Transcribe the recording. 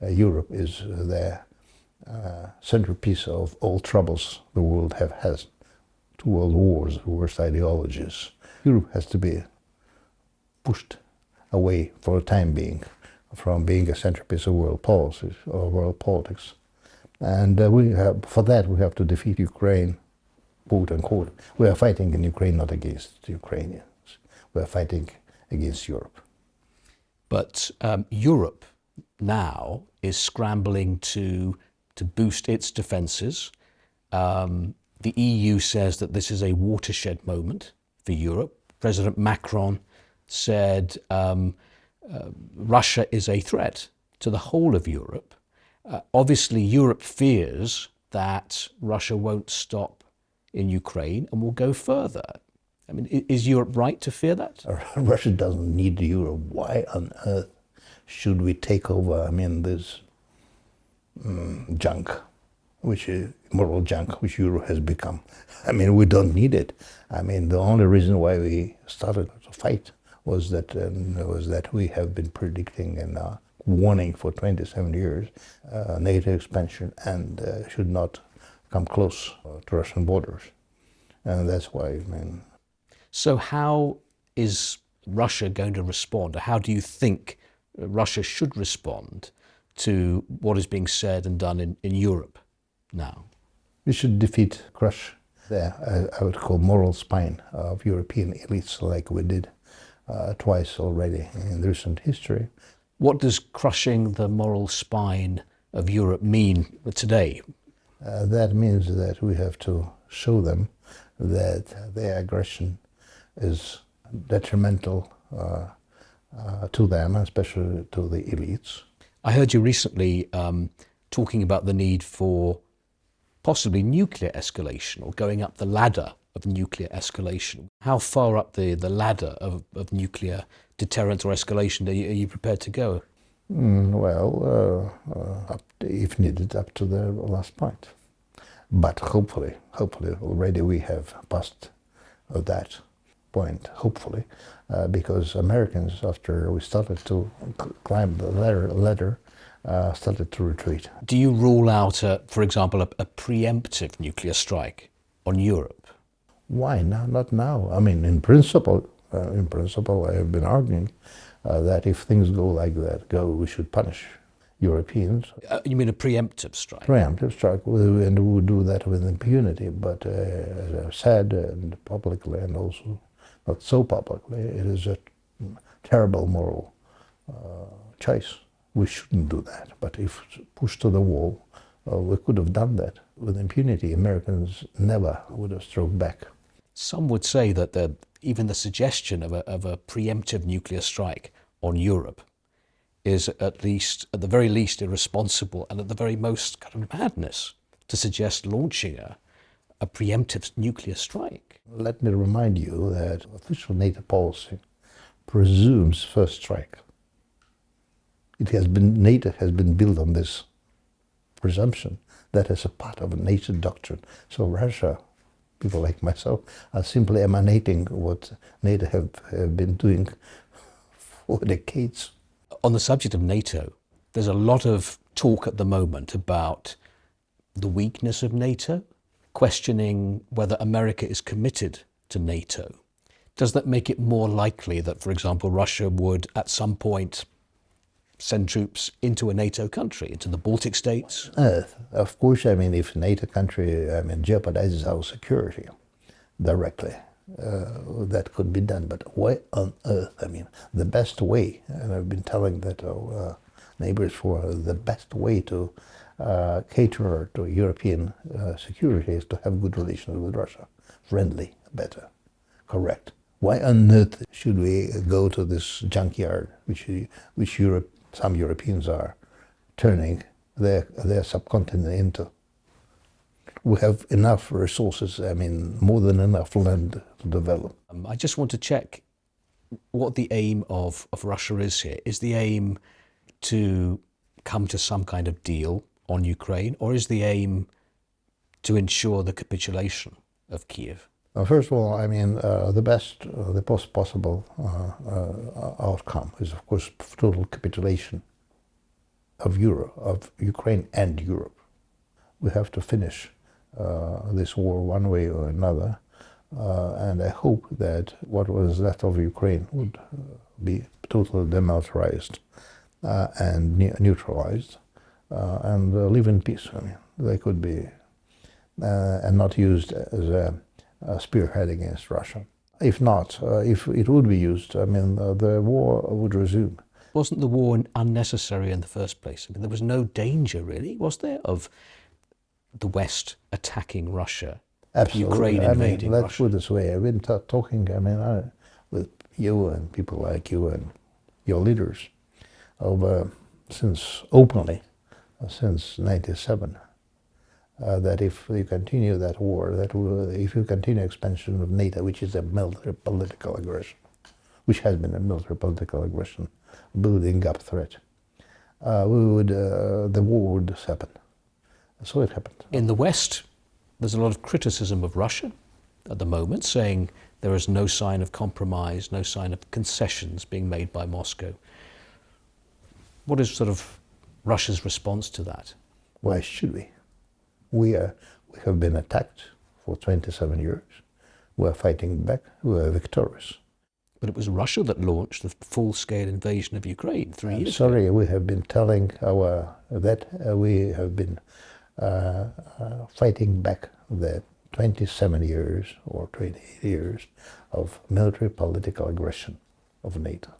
Europe is the centerpiece of all troubles the world has. 2 world wars, worst ideologies. Europe has to be pushed away for the time being from being a centerpiece of world policies or world politics. And for that we have to defeat Ukraine, quote unquote. We are fighting in Ukraine not against the Ukrainians. We are fighting against Europe. But Europe now is scrambling to boost its defences. The EU says that this is a watershed moment for Europe. President Macron said Russia is a threat to the whole of Europe. Obviously, Europe fears that Russia won't stop in Ukraine and will go further. I mean, is Europe right to fear that? Russia doesn't need Europe. Why on earth should we take over, this junk, moral junk, which Europe has become? We don't need it. The only reason why we started to fight was that we have been predicting and warning for 27 years NATO expansion and should not come close to Russian borders. And that's why, So how is Russia going to respond? Or how do you think Russia should respond to what is being said and done in Europe now? We should defeat, crush I would call moral spine of European elites like we did twice already in recent history. What does crushing the moral spine of Europe mean today? That means that we have to show them that their aggression is detrimental to them, especially to the elites. I heard you recently talking about the need for possibly nuclear escalation or going up the ladder of nuclear escalation. How far up the ladder of nuclear deterrence or escalation are you prepared to go? If needed, up to the last point. But hopefully already we have passed that point, hopefully, because Americans, after we started to climb the ladder, started to retreat. Do you rule out, for example, a preemptive nuclear strike on Europe? Why? No, not now. In principle, I have been arguing that if things go like that, we should punish Europeans. You mean a preemptive strike? Preemptive strike, and we would do that with impunity. But as I've said, and publicly, and also not so publicly, it is a terrible moral choice. We shouldn't do that. But if pushed to the wall, we could have done that with impunity. Americans never would have struck back. Some would say that even the suggestion of a preemptive nuclear strike on Europe is at the very least irresponsible and at the very most kind of madness to suggest launching a preemptive nuclear strike. Let me remind you that official NATO policy presumes first strike. NATO has been built on this presumption that is a part of a NATO doctrine. So Russia, people like myself, are simply emanating what NATO have been doing for decades. On the subject of NATO, there's a lot of talk at the moment about the weakness of NATO, questioning whether America is committed to NATO. Does that make it more likely that, for example, Russia would at some point send troops into a NATO country, into the Baltic states? Of course, if a NATO country jeopardizes our security directly, that could be done. But why on earth? The best way, and I've been telling that to neighbors for the best way to cater to European security is to have good relations with Russia. Friendly, better, correct. Why on earth should we go to this junkyard, which some Europeans are turning their subcontinent into? We have enough resources, more than enough land to develop. I just want to check what the aim of Russia is here. Is the aim to come to some kind of deal on Ukraine, or is the aim to ensure the capitulation of Kyiv? First of all, the best possible outcome is, of course, total capitulation of Europe, of Ukraine and Europe. We have to finish this war one way or another, and I hope that what was left of Ukraine would be totally demilitarized and neutralized, and live in peace. I mean, they could be, and not used as a spearhead against Russia. If not, if it would be used, I mean, the war would resume. Wasn't the war unnecessary in the first place? I mean, there was no danger, really, was there, of the West attacking Russia, Absolutely. Ukraine invading let's Russia? put it this way. I've been talking, I mean, with you and people like you and your leaders since openly, since '97, that if you continue that war, if you continue expansion of NATO, which is a military political aggression, which has been a military political aggression, building up threat, the war would happen. So it happened. In the West, there's a lot of criticism of Russia at the moment, saying there is no sign of compromise, no sign of concessions being made by Moscow. What is sort of Russia's response to that? Why should we? We have been attacked for 27 years. We are fighting back. We are victorious. But it was Russia that launched the full-scale invasion of Ukraine 3 years ago. Sorry, we have been telling we have been fighting back the 27 years or 28 years of military political aggression of NATO.